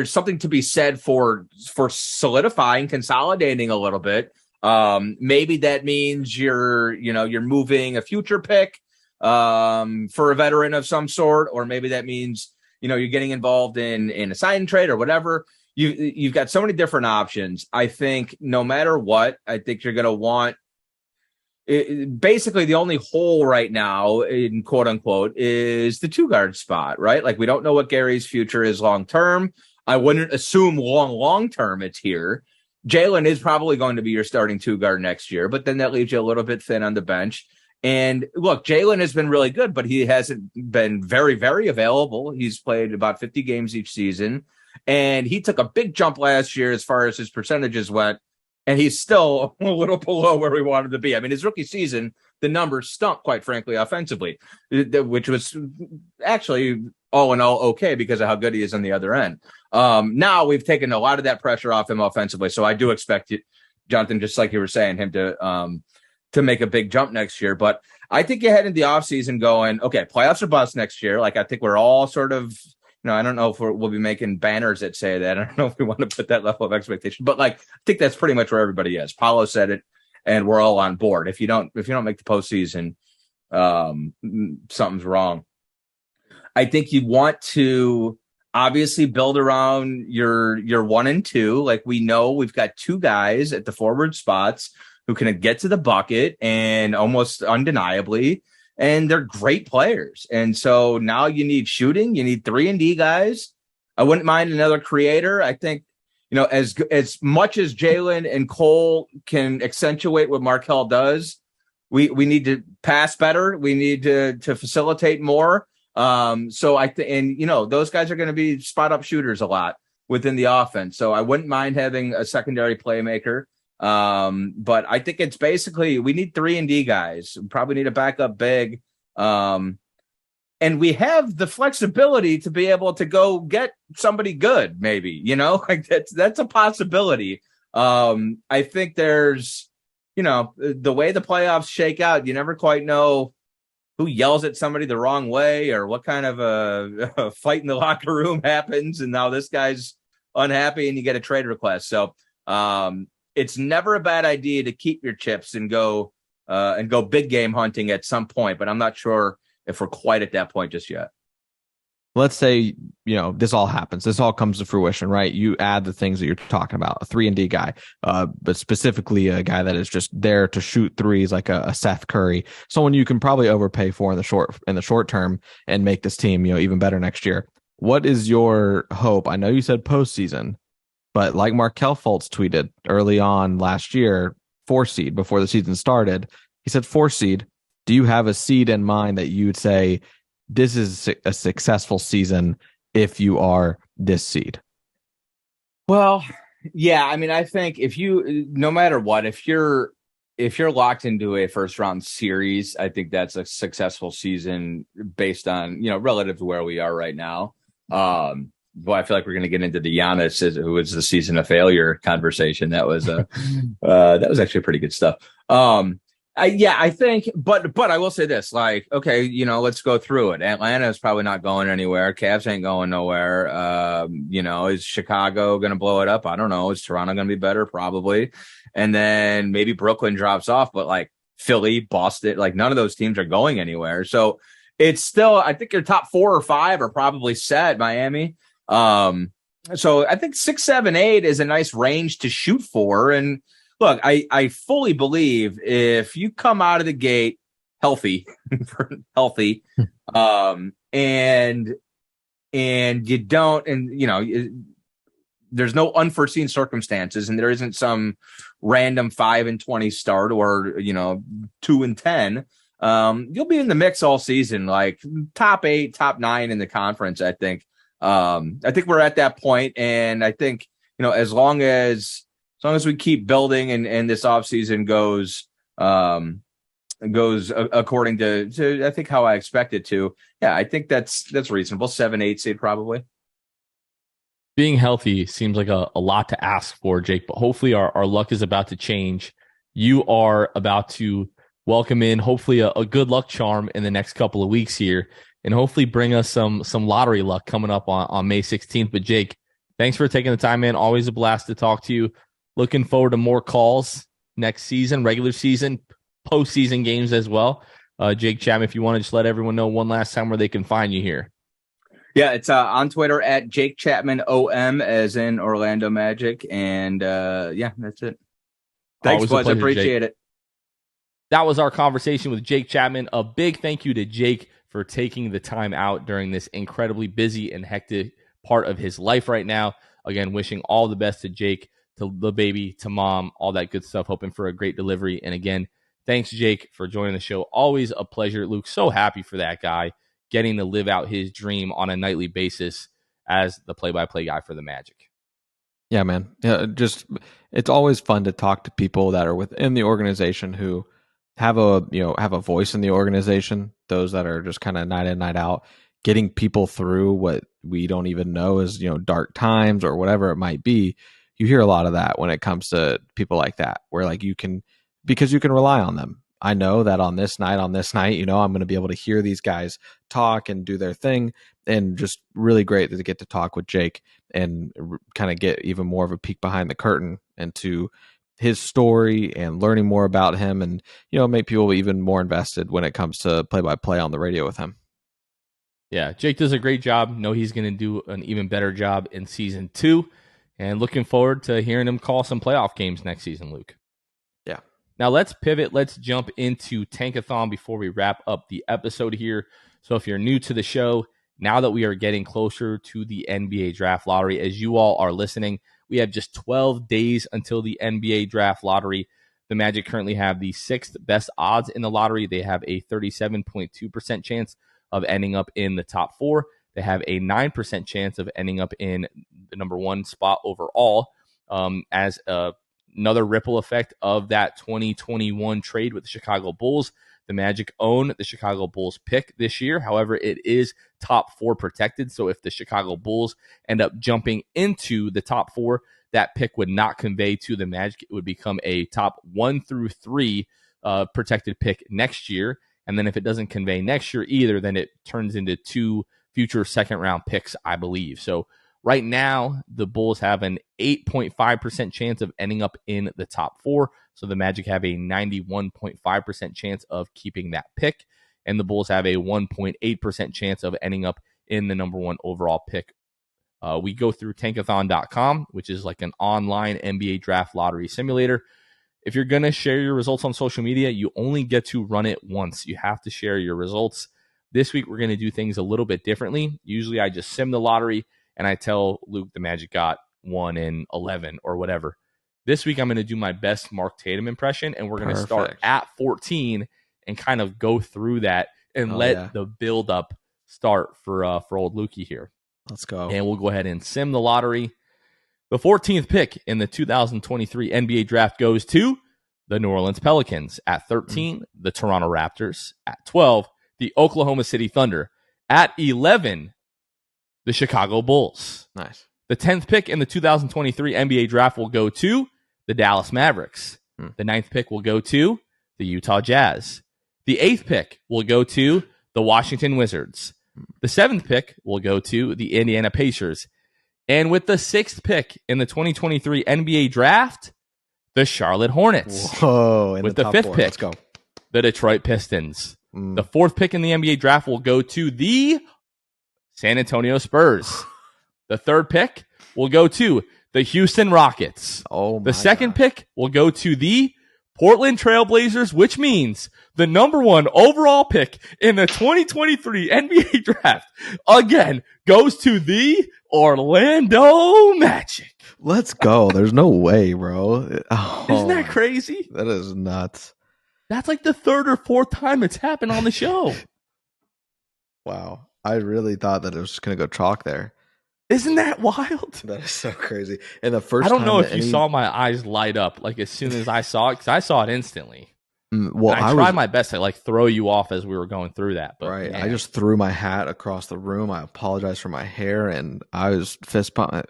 [SPEAKER 3] something to be said for solidifying, consolidating a little bit. Maybe that means you're moving a future pick for a veteran of some sort, or maybe that means you're getting involved in a sign and trade or whatever. You've got so many different options. I think no matter what, I think you're going to want. Basically, the only hole right now, in quote unquote, is the 2-guard spot, right? Like we don't know what Gary's future is long term. I wouldn't assume long term it's here. Jalen is probably going to be your starting 2-guard next year, but then that leaves you a little bit thin on the bench. And look, Jalen has been really good, but he hasn't been very, very available. He's played about 50 games each season, and he took a big jump last year as far as his percentages went. And he's still a little below where we wanted to be. I mean, his rookie season, the numbers stunk, quite frankly, offensively, which was actually all in all okay because of how good he is on the other end. Now we've taken a lot of that pressure off him offensively. So I do expect it, Jonathan, just like you were saying, him to make a big jump next year. But I think you head into the offseason going, okay, playoffs are bust next year. Like I think we're all sort of, I don't know if we'll be making banners that say that. I don't know if we want to put that level of expectation, but like, I think that's pretty much where everybody is. Paolo said it, and we're all on board. If you don't make the postseason, something's wrong. I think you want to obviously build around your 1 and 2. Like we know we've got 2 guys at the forward spots who can get to the bucket and almost undeniably. And they're great players. And so now you need shooting. You need 3-and-D guys. I wouldn't mind another creator. I think, as much as Jalen and Cole can accentuate what Markelle does, we need to pass better. We need to facilitate more. So I think, and those guys are going to be spot up shooters a lot within the offense. So I wouldn't mind having a secondary playmaker. But I think it's basically we need 3-and-D guys. We probably need a backup big. And we have the flexibility to be able to go get somebody good, maybe, like that's a possibility. I think there's, the way the playoffs shake out, you never quite know who yells at somebody the wrong way or what kind of a fight in the locker room happens. And now this guy's unhappy and you get a trade request. So it's never a bad idea to keep your chips and go big game hunting at some point. But I'm not sure if we're quite at that point just yet.
[SPEAKER 2] Let's say, this all happens. This all comes to fruition, right? You add the things that you're talking about, a 3-and-D guy, but specifically a guy that is just there to shoot threes like a Seth Curry, someone you can probably overpay for in the short term and make this team, even better next year. What is your hope? I know you said postseason, but like Markelle Fultz tweeted early on last year, 4 seed before the season started, he said 4 seed. Do you have a seed in mind that you would say this is a successful season if you are this seed?
[SPEAKER 3] Well, yeah. I mean, I think no matter what, if you're locked into a first round series, I think that's a successful season based on, relative to where we are right now. But I feel like we're going to get into the Giannis, who was the season of failure conversation. That was that was actually pretty good stuff. I think, but I will say this, like, okay, let's go through it. Atlanta is probably not going anywhere. Cavs ain't going nowhere. Is Chicago going to blow it up? I don't know. Is Toronto going to be better? Probably. And then maybe Brooklyn drops off, but like Philly, Boston, like none of those teams are going anywhere. So it's still, I think your top 4 or 5 are probably set. Miami. So I think 6, 7, 8 is a nice range to shoot for. And look, I fully believe if you come out of the gate healthy, and you don't, and there's no unforeseen circumstances, and there isn't some random 5-20 start or 2-10, you'll be in the mix all season, like top 8, top 9 in the conference. I think we're at that point, and I think as long as we keep building and this offseason goes according to I think how I expect it to. Yeah, I think that's reasonable. 7, 8 seed probably.
[SPEAKER 1] Being healthy seems like a lot to ask for, Jake, but hopefully our luck is about to change. You are about to welcome in hopefully a good luck charm in the next couple of weeks here, and hopefully bring us some lottery luck coming up on May 16th. But Jake, thanks for taking the time, man. Always a blast to talk to you. Looking forward to more calls next season, regular season, postseason games as well. Jake Chapman, if you want to just let everyone know one last time where they can find you here.
[SPEAKER 3] Yeah, it's on Twitter at Jake Chapman OM, as in Orlando Magic. And that's it. Thanks, boys. Appreciate it.
[SPEAKER 1] That was our conversation with Jake Chapman. A big thank you to Jake for taking the time out during this incredibly busy and hectic part of his life right now. Again, wishing all the best to Jake, to the baby, to mom, all that good stuff. Hoping for a great delivery. And again, thanks, Jake, for joining the show. Always a pleasure. Luke, so happy for that guy getting to live out his dream on a nightly basis as the play-by-play guy for the Magic.
[SPEAKER 2] Yeah, man. Yeah, it's always fun to talk to people that are within the organization who have a voice in the organization. Those that are just kind of night in, night out, getting people through what we don't even know is dark times or whatever it might be. You hear a lot of that when it comes to people like that, where like because you can rely on them. I know that on this night, I'm going to be able to hear these guys talk and do their thing, and just really great to get to talk with Jake and kind of get even more of a peek behind the curtain into his story and learning more about him, and make people even more invested when it comes to play-by-play on the radio with him.
[SPEAKER 1] Yeah, Jake does a great job. Know he's going to do an even better job in season 2. And looking forward to hearing him call some playoff games next season, Luke.
[SPEAKER 2] Yeah.
[SPEAKER 1] Now let's pivot. Let's jump into Tankathon before we wrap up the episode here. So if you're new to the show, now that we are getting closer to the NBA draft lottery, as you all are listening, We have just 12 days until the NBA draft lottery. The Magic currently have the 6th best odds in the lottery. They have a 37.2% chance of ending up in the top 4. They have a 9% chance of ending up in the number 1 spot overall. As another ripple effect of that 2021 trade with the Chicago Bulls, the Magic own the Chicago Bulls pick this year. However, it is top 4 protected. So if the Chicago Bulls end up jumping into the top 4, that pick would not convey to the Magic. It would become a top 1 through 3 protected pick next year. And then if it doesn't convey next year either, then it turns into 2 future second-round picks, I believe. So right now, the Bulls have an 8.5% chance of ending up in the top 4. So the Magic have a 91.5% chance of keeping that pick. And the Bulls have a 1.8% chance of ending up in the number 1 overall pick. We go through tankathon.com, which is like an online NBA draft lottery simulator. If you're going to share your results on social media, you only get to run it once. You have to share your results. This week, we're going to do things a little bit differently. Usually, I just sim the lottery, and I tell Luke the Magic got 1 in 11 or whatever. This week, I'm going to do my best Mark Tatum impression, and we're going to start at 14 and kind of go through that and let the build-up start for old Lukey here.
[SPEAKER 2] Let's go.
[SPEAKER 1] And we'll go ahead and sim the lottery. The 14th pick in the 2023 NBA draft goes to the New Orleans Pelicans. At 13, the Toronto Raptors. At 12, the Oklahoma City Thunder. At 11, the Chicago Bulls.
[SPEAKER 2] Nice.
[SPEAKER 1] The 10th pick in the 2023 NBA draft will go to the Dallas Mavericks. The 9th pick will go to the Utah Jazz. The 8th pick will go to the Washington Wizards. The 7th pick will go to the Indiana Pacers. And with the 6th pick in the 2023 NBA draft, the Charlotte Hornets.
[SPEAKER 2] Whoa.
[SPEAKER 1] With the 5th pick,
[SPEAKER 2] let's go.
[SPEAKER 1] The Detroit Pistons. The 4th pick in the NBA draft will go to the San Antonio Spurs. The 3rd pick will go to the Houston Rockets.
[SPEAKER 2] Oh, my
[SPEAKER 1] The 2nd pick will go to the Portland Trailblazers, which means the number 1 overall pick in the 2023 NBA draft, again, goes to the Orlando Magic.
[SPEAKER 2] Let's go. There's no way, bro. Oh,
[SPEAKER 1] Isn't that crazy?
[SPEAKER 2] That is nuts.
[SPEAKER 1] That's like the 3rd or 4th time it's happened on the show.
[SPEAKER 2] Wow. I really thought that it was just going to go chalk there.
[SPEAKER 1] Isn't that wild?
[SPEAKER 2] That is so crazy. And the first
[SPEAKER 1] I don't
[SPEAKER 2] time
[SPEAKER 1] know if you saw my eyes light up like as soon as I saw it, because I saw it instantly.
[SPEAKER 2] Well,
[SPEAKER 1] I tried my best to like throw you off as we were going through that. But
[SPEAKER 2] right.
[SPEAKER 1] man.
[SPEAKER 2] I just threw my hat across the room. I apologize for my hair, and I was fist pumping.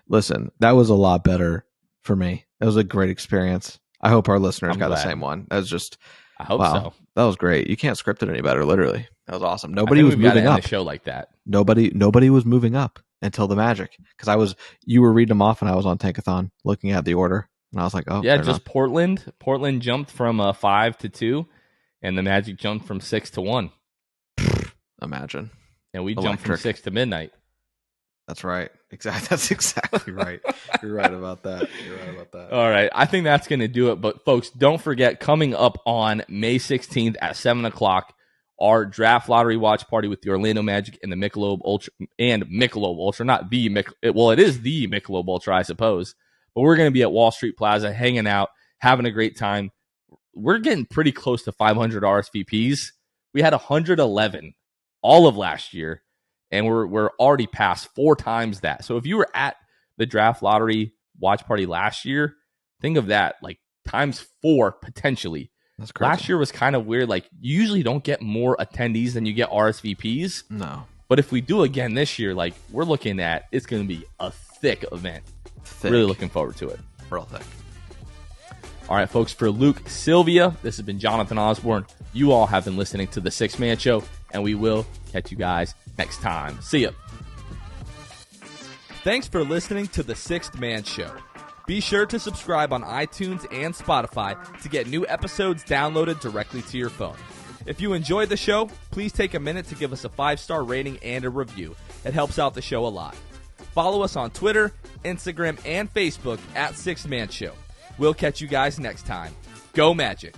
[SPEAKER 2] Listen, that was a lot better for me. It was a great experience. I hope our listeners got the same one. That was just,
[SPEAKER 1] I hope so.
[SPEAKER 2] That was great. You can't script it any better, literally. That was awesome. Nobody was moving up.
[SPEAKER 1] A show like that.
[SPEAKER 2] Nobody was moving up until the Magic, because you were reading them off, and I was on Tankathon looking at the order, and I was like, oh
[SPEAKER 1] yeah, just Portland. Portland jumped from 5 to 2, and the Magic jumped from 6 to 1.
[SPEAKER 2] Imagine.
[SPEAKER 1] And we jumped from 6 to midnight.
[SPEAKER 2] That's right. Exactly. That's exactly right. You're right about that.
[SPEAKER 1] All right. I think that's going to do it. But folks, don't forget, coming up on May 16th at 7 o'clock, our draft lottery watch party with the Orlando Magic and the Michelob Ultra, not the well, it is the Michelob Ultra, I suppose. But we're going to be at Wall Street Plaza, hanging out, having a great time. We're getting pretty close to 500 RSVPs. We had 111 all of last year, and we're already past 4 times that. So if you were at the draft lottery watch party last year, think of that, like times 4 potentially.
[SPEAKER 2] That's crazy.
[SPEAKER 1] Last year was kind of weird. Like, you usually don't get more attendees than you get RSVPs.
[SPEAKER 2] No.
[SPEAKER 1] But if we do again this year, like, we're looking at, it's going to be a thick event.
[SPEAKER 2] Thick.
[SPEAKER 1] Really looking forward to it.
[SPEAKER 2] Real thick.
[SPEAKER 1] All right, folks, for Luke Sylvia, this has been Jonathan Osborne. You all have been listening to The Sixth Man Show, and we will catch you guys next time. See ya. Thanks for listening to The Sixth Man Show. Be sure to subscribe on iTunes and Spotify to get new episodes downloaded directly to your phone. If you enjoyed the show, please take a minute to give us a 5-star rating and a review. It helps out the show a lot. Follow us on Twitter, Instagram, and Facebook at Sixth Man Show. We'll catch you guys next time. Go Magic!